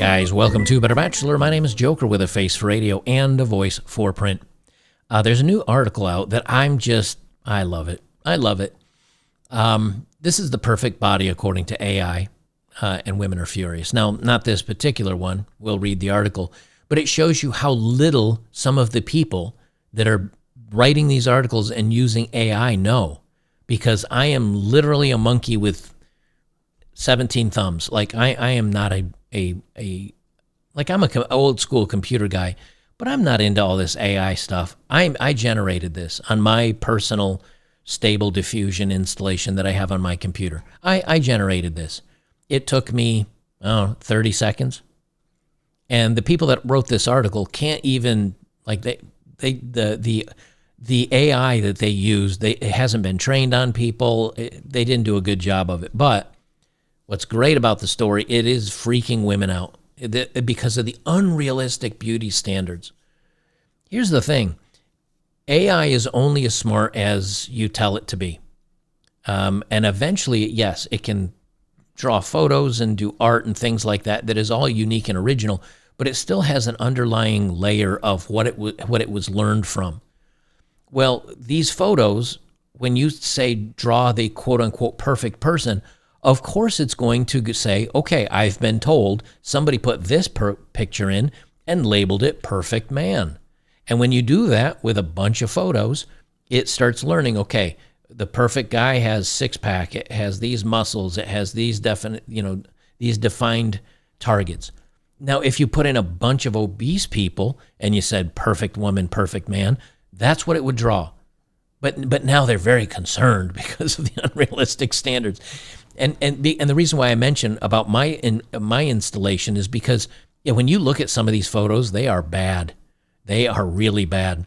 guys, welcome to Better Bachelor. My name is Joker with a face for radio and a voice for print. There's a new article out that I love it. I love it. This is the perfect body according to AI, and women are furious. Now, not this particular one. We'll read the article, but it shows you how little some of the people that are writing these articles and using AI know, because I am literally a monkey with 17 thumbs. Like I am not I'm an old school computer guy, but I'm not into all this AI stuff. I generated this on my personal stable diffusion installation that I have on my computer. I generated this. It took me 30 seconds. And the people that wrote this article can't even, like, the AI that they used, it hasn't been trained on people. They didn't do a good job of it. But what's great about the story, it is freaking women out because of the unrealistic beauty standards. Here's the thing. AI is only as smart as you tell it to be. And eventually, yes, it can draw photos and do art and things like that is all unique and original, but it still has an underlying layer of what it was learned from. Well, these photos, when you say draw the quote-unquote perfect person, of course it's going to say, okay, I've been told somebody put this picture in and labeled it perfect man. And when you do that with a bunch of photos, it starts learning, okay, the perfect guy has six-pack, it has these muscles, it has these defined targets. Now, if you put in a bunch of obese people and you said perfect woman, perfect man, that's what it would draw. But now they're very concerned because of the unrealistic standards. And the reason why I mention about my installation is because when you look at some of these photos, they are bad. They are really bad.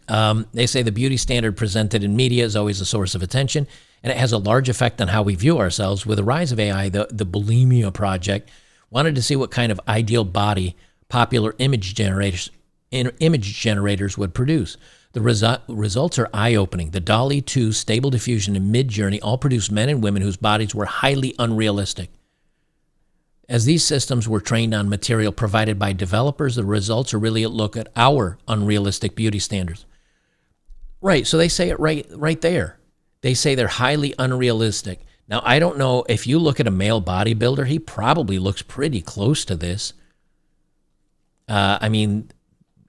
They say the beauty standard presented in media is always a source of attention, and it has a large effect on how we view ourselves. With the rise of AI, the Bulimia Project wanted to see what kind of ideal body popular image generators would produce. The results are eye-opening. The DALL-E 2, Stable Diffusion, and Midjourney all produced men and women whose bodies were highly unrealistic. As these systems were trained on material provided by developers, the results are really a look at our unrealistic beauty standards. Right, so they say it right there. They say they're highly unrealistic. Now, I don't know, if you look at a male bodybuilder, he probably looks pretty close to this.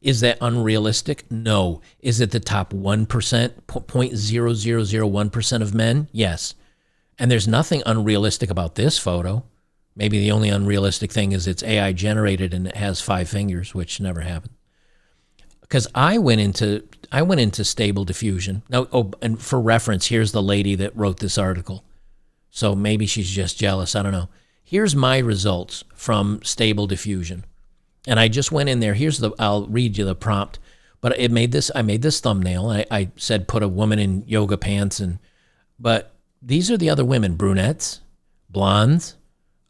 Is that unrealistic? No. Is it the top 1%, 0.0001% of men? Yes. And there's nothing unrealistic about this photo. Maybe the only unrealistic thing is it's AI generated and it has 5 fingers, which never happened. Because I went into Stable Diffusion. Now, and for reference, here's the lady that wrote this article. So maybe she's just jealous. I don't know. Here's my results from Stable Diffusion. And I just went in there. I'll read you the prompt. But I made this thumbnail. I said put a woman in yoga pants, but these are the other women: brunettes, blondes.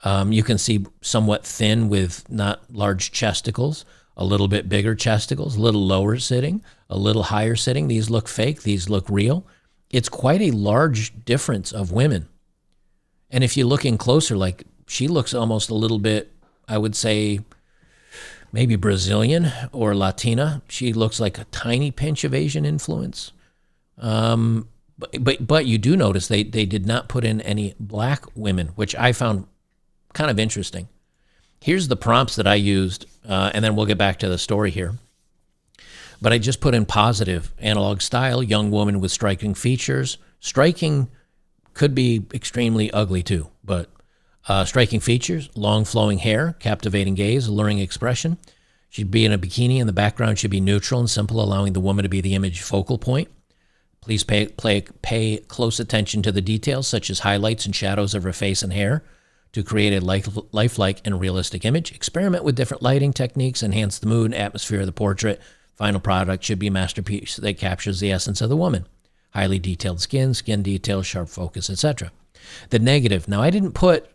You can see somewhat thin with not large chesticles, a little bit bigger chesticles, a little lower sitting, a little higher sitting. These look fake. These look real. It's quite a large difference of women. And if you look in closer, like she looks almost a little bit, I would say, maybe Brazilian or Latina. She looks like a tiny pinch of Asian influence. But you do notice they did not put in any black women, which I found kind of interesting. Here's the prompts that I used, and then we'll get back to the story here. But I just put in positive, analog style, young woman with striking features. Striking could be extremely ugly too, but striking features, long flowing hair, captivating gaze, alluring expression. She'd be in a bikini, and the background should be neutral and simple, allowing the woman to be the image focal point. Please pay close attention to the details, such as highlights and shadows of her face and hair, to create a lifelike and realistic image. Experiment with different lighting techniques, enhance the mood and atmosphere of the portrait. Final product should be a masterpiece that captures the essence of the woman. Highly detailed skin details, sharp focus, etc. The negative. Now, I didn't put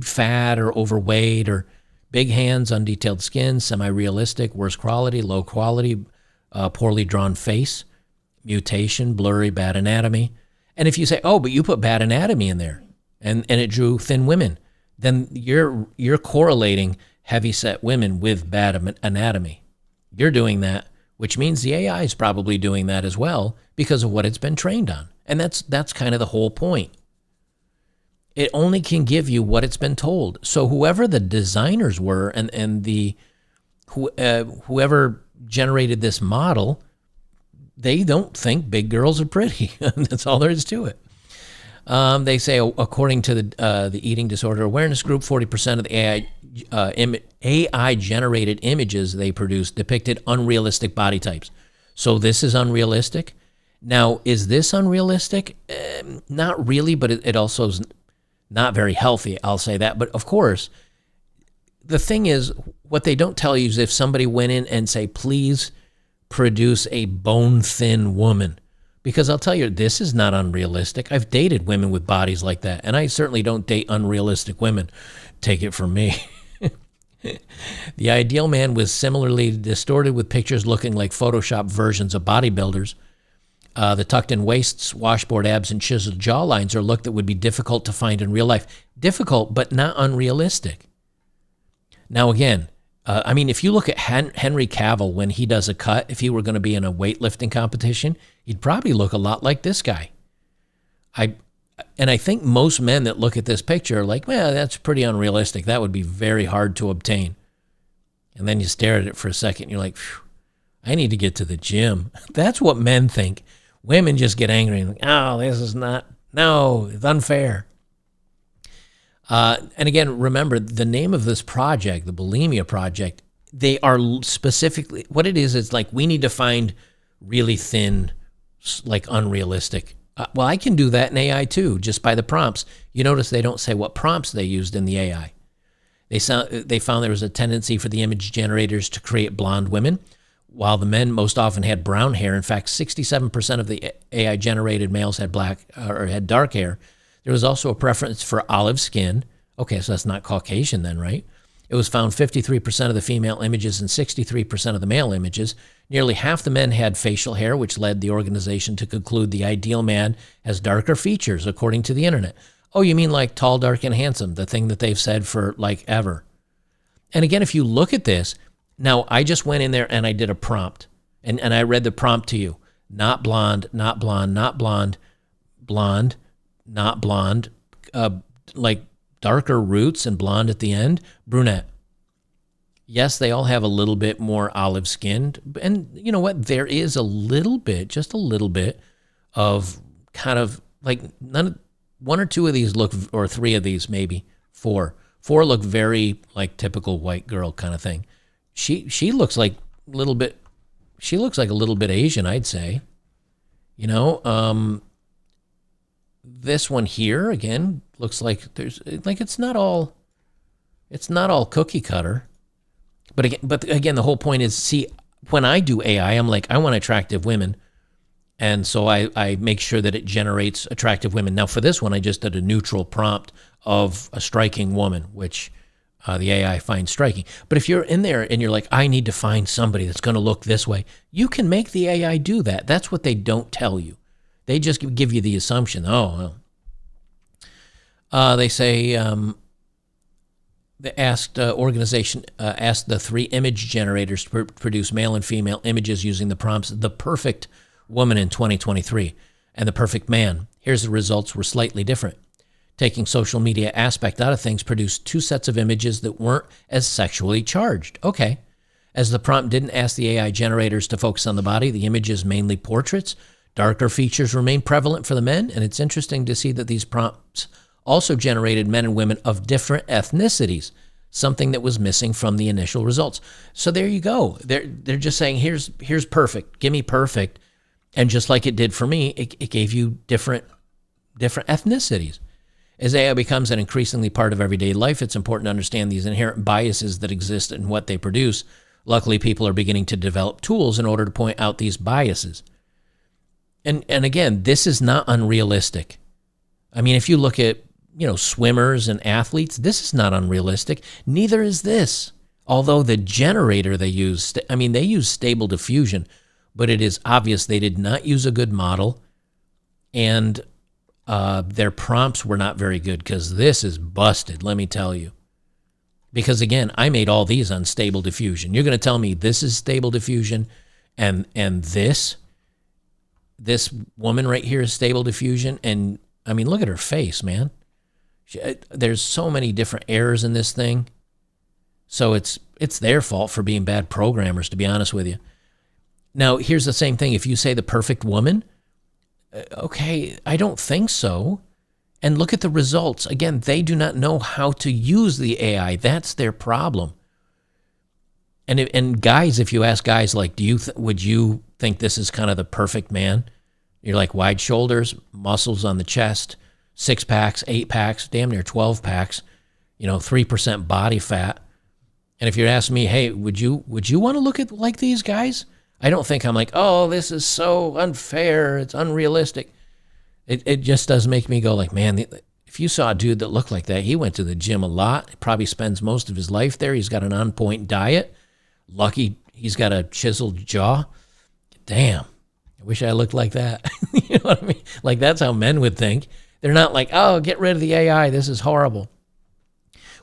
fat or overweight or big hands, undetailed skin, semi-realistic, worst quality, low quality, poorly drawn face, mutation, blurry, bad anatomy. And if you say, oh, but you put bad anatomy in there and it drew thin women, then you're correlating heavy-set women with bad anatomy. You're doing that, which means the AI is probably doing that as well because of what it's been trained on. And that's kind of the whole point. It only can give you what it's been told. So whoever the designers were and whoever generated this model, they don't think big girls are pretty. That's all there is to it. They say, according to the Eating Disorder Awareness Group, 40% of the AI-generated images they produced depicted unrealistic body types. So this is unrealistic. Now, is this unrealistic? Not really, but it also is not very healthy, I'll say that. But of course, the thing is, what they don't tell you is if somebody went in and say, please produce a bone-thin woman. Because I'll tell you, this is not unrealistic. I've dated women with bodies like that, and I certainly don't date unrealistic women. Take it from me. The ideal man was similarly distorted with pictures looking like Photoshop versions of bodybuilders. The tucked-in waists, washboard abs, and chiseled jawlines are a look that would be difficult to find in real life. Difficult, but not unrealistic. Now, again, I mean, if you look at Henry Cavill when he does a cut, if he were going to be in a weightlifting competition, he'd probably look a lot like this guy. And I think most men that look at this picture are like, well, that's pretty unrealistic. That would be very hard to obtain. And then you stare at it for a second, and you're like, I need to get to the gym. That's what men think. Women just get angry and like, oh, this is not, no, it's unfair. And again, remember, the name of this project, the Bulimia Project, they are specifically, what it is like, we need to find really thin, like unrealistic. Well, I can do that in AI too, just by the prompts. You notice they don't say what prompts they used in the AI. They found there was a tendency for the image generators to create blonde women, while the men most often had brown hair. In fact, 67% of the AI-generated males had black or had dark hair. There was also a preference for olive skin. Okay, so that's not Caucasian then, right? It was found 53% of the female images and 63% of the male images. Nearly half the men had facial hair, which led the organization to conclude the ideal man has darker features, according to the internet. Oh, you mean like tall, dark, and handsome, the thing that they've said for like ever. And again, if you look at this, now I just went in there and I did a prompt, and I read the prompt to you. Not blonde, not blonde, not blonde, blonde, not blonde, like darker roots and blonde at the end, brunette. Yes, they all have a little bit more olive skinned. And you know what? There is a little bit, just a little bit of kind of like one or two of these look, or three of these, maybe four. Four look very like typical white girl kind of thing. She looks like a little bit, she looks like a little bit Asian, I'd say. You know, this one here, again, looks like there's, like, it's not all cookie cutter. But again, the whole point is, see, when I do AI, I'm like, I want attractive women. And so I make sure that it generates attractive women. Now, for this one, I just did a neutral prompt of a striking woman, which the AI finds striking. But if you're in there and you're like, I need to find somebody that's going to look this way, you can make the AI do that. That's what they don't tell you. They just give you the assumption, oh, well. They say the organization asked the three image generators to produce male and female images using the prompts, the perfect woman in 2023 and the perfect man. Here's the results were slightly different. Taking social media aspect out of things produced two sets of images that weren't as sexually charged. Okay. As the prompt didn't ask the AI generators to focus on the body, the images mainly portraits. Darker features remain prevalent for the men, and it's interesting to see that these prompts also generated men and women of different ethnicities, something that was missing from the initial results. So there you go. They're just saying, here's perfect. Give me perfect. And just like it did for me, it gave you different ethnicities. As AI becomes an increasingly part of everyday life, it's important to understand these inherent biases that exist in what they produce. Luckily, people are beginning to develop tools in order to point out these biases. And again, this is not unrealistic. I mean, if you look at, swimmers and athletes, this is not unrealistic. Neither is this. Although the generator they use, they use Stable Diffusion, but it is obvious they did not use a good model, and their prompts were not very good, because this is busted, let me tell you. Because again, I made all these on stable diffusion. You're going to tell me this is stable diffusion, and this woman right here is stable diffusion, and I mean, look at her face, man. There's so many different errors in this thing. So it's their fault for being bad programmers, to be honest with you. Now, here's the same thing. If you say the perfect woman, okay, I don't think so. And look at the results. Again, they do not know how to use the AI. That's their problem. And guys, if you ask guys, like, would you think this is kind of the perfect man? You're like wide shoulders, muscles on the chest, 6 packs, 8 packs, damn near 12 packs, 3% body fat. And if you're asking me, hey, would you want to look at like these guys? I don't think I'm like, oh, this is so unfair. It's unrealistic. It just does make me go like, man, if you saw a dude that looked like that, he went to the gym a lot, probably spends most of his life there. He's got an on-point diet. Lucky he's got a chiseled jaw. Damn, I wish I looked like that. You know what I mean? Like, that's how men would think. They're not like, oh, get rid of the AI. This is horrible.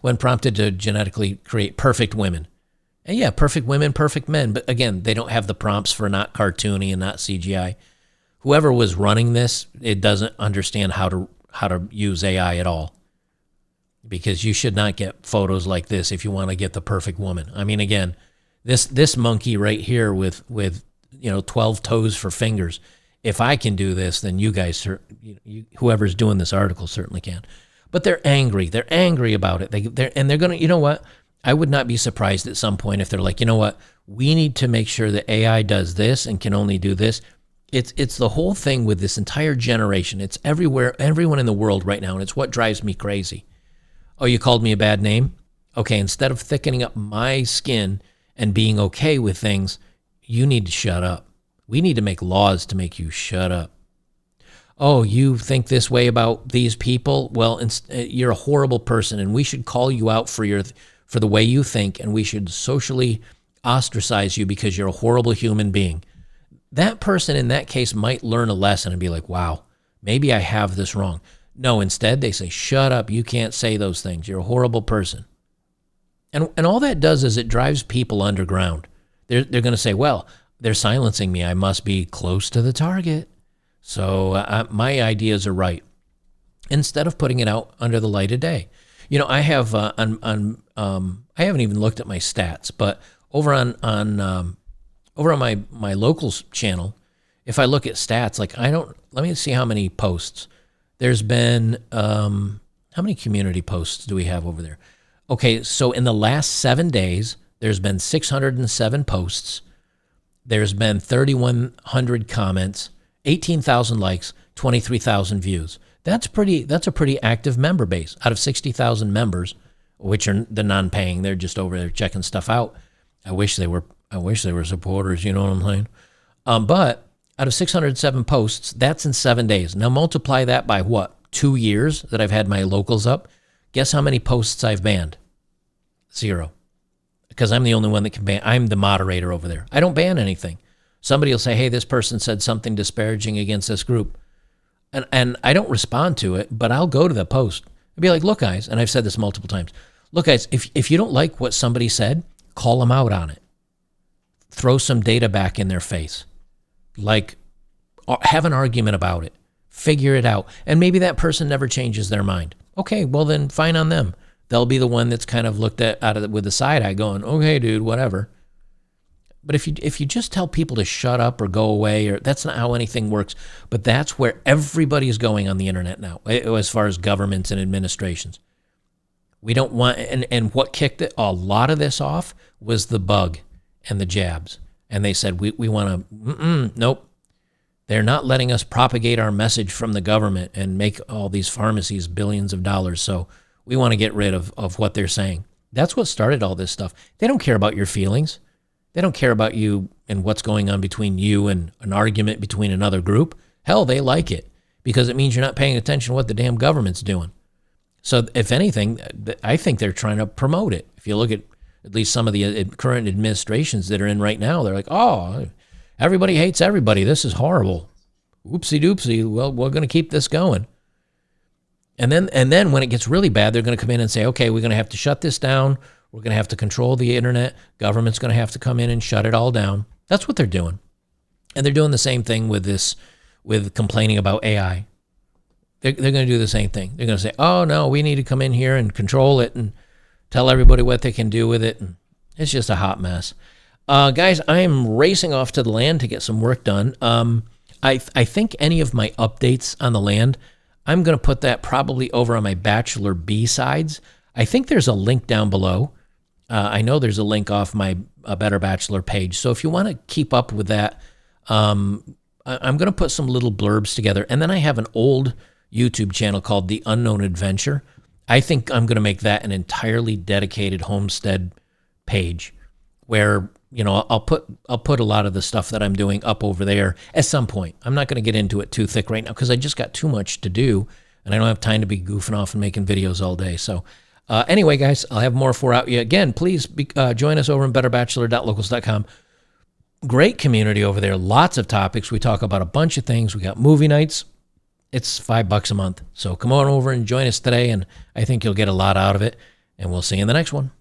When prompted to genetically create perfect women. And yeah, perfect women, perfect men. But again, they don't have the prompts for not cartoony and not CGI. Whoever was running this, it doesn't understand how to use AI at all. Because you should not get photos like this if you want to get the perfect woman. I mean, again, this monkey right here with 12 toes for fingers. If I can do this, then you guys, whoever's doing this article certainly can. But they're angry. They're angry about it. They're going to, you know what? I would not be surprised at some point if they're like, you know what? We need to make sure that AI does this and can only do this. It's the whole thing with this entire generation. It's everywhere, everyone in the world right now, and it's what drives me crazy. Oh, you called me a bad name? Okay, instead of thickening up my skin and being okay with things, you need to shut up. We need to make laws to make you shut up. Oh, you think this way about these people? Well, you're a horrible person, and we should call you out for the way you think, and we should socially ostracize you because you're a horrible human being. That person in that case might learn a lesson and be like, wow, maybe I have this wrong. No, instead they say, shut up, you can't say those things. You're a horrible person. And all that does is it drives people underground. They're going to say, well, they're silencing me. I must be close to the target. So my ideas are right. Instead of putting it out under the light of day. I have I haven't even looked at my stats, but over on my locals channel, if I look at stats, let me see how many posts. There's been how many community posts do we have over there? Okay, so in the last 7 days, there's been 607 posts. There's been 3,100 comments, 18,000 likes, 23,000 views. That's a pretty active member base. Out of 60,000 members, which are the non-paying, they're just over there checking stuff out. I wish they were supporters, you know what I'm saying? But out of 607 posts, that's in 7 days. Now multiply that by what? 2 years that I've had my locals up. Guess how many posts I've banned? 0. Because I'm the only one that can ban. I'm the moderator over there. I don't ban anything. Somebody will say, hey, this person said something disparaging against this group. And I don't respond to it, but I'll go to the post. I'll be like, look, guys, and I've said this multiple times. Look, guys, if you don't like what somebody said, call them out on it. Throw some data back in their face. Like, have an argument about it. Figure it out. And maybe that person never changes their mind. Okay, well then, fine on them. They'll be the one that's kind of looked at with a side eye going, okay, dude, whatever. But if you just tell people to shut up or go away, or that's not how anything works. But that's where everybody is going on the internet now, as far as governments and administrations. We don't want, and what kicked a lot of this off was the bug and the jabs. And they said, we want to, nope. They're not letting us propagate our message from the government and make all these pharmacies billions of dollars. So we want to get rid of what they're saying. That's what started all this stuff. They don't care about your feelings. They don't care about you and what's going on between you and an argument between another group. Hell, they like it because it means you're not paying attention to what the damn government's doing. So if anything, I think they're trying to promote it. If you look at least some of the current administrations that are in right now, they're like, oh, everybody hates everybody. This is horrible. Oopsie doopsie. Well, we're going to keep this going. And then when it gets really bad, they're going to come in and say, okay, we're going to have to shut this down. We're going to have to control the internet. Government's going to have to come in and shut it all down. That's what they're doing. And they're doing the same thing with this, with complaining about AI. They're going to do the same thing. They're going to say, oh, no, we need to come in here and control it and tell everybody what they can do with it. And it's just a hot mess. Guys, I am racing off to the land to get some work done. I think any of my updates on the land, I'm going to put that probably over on my Bachelor B-sides. I think there's a link down below. I know there's a link off my Better Bachelor page. So if you want to keep up with that, I'm going to put some little blurbs together. And then I have an old YouTube channel called The Unknown Adventure. I think I'm going to make that an entirely dedicated homestead page where, you know, I'll put a lot of the stuff that I'm doing up over there at some point. I'm not going to get into it too thick right now because I just got too much to do and I don't have time to be goofing off and making videos all day. So anyway, guys, I'll have more for out you. Again, please join us over on betterbachelor.locals.com. Great community over there. Lots of topics. We talk about a bunch of things. We got movie nights. It's $5 a month. So come on over and join us today, and I think you'll get a lot out of it. And we'll see you in the next one.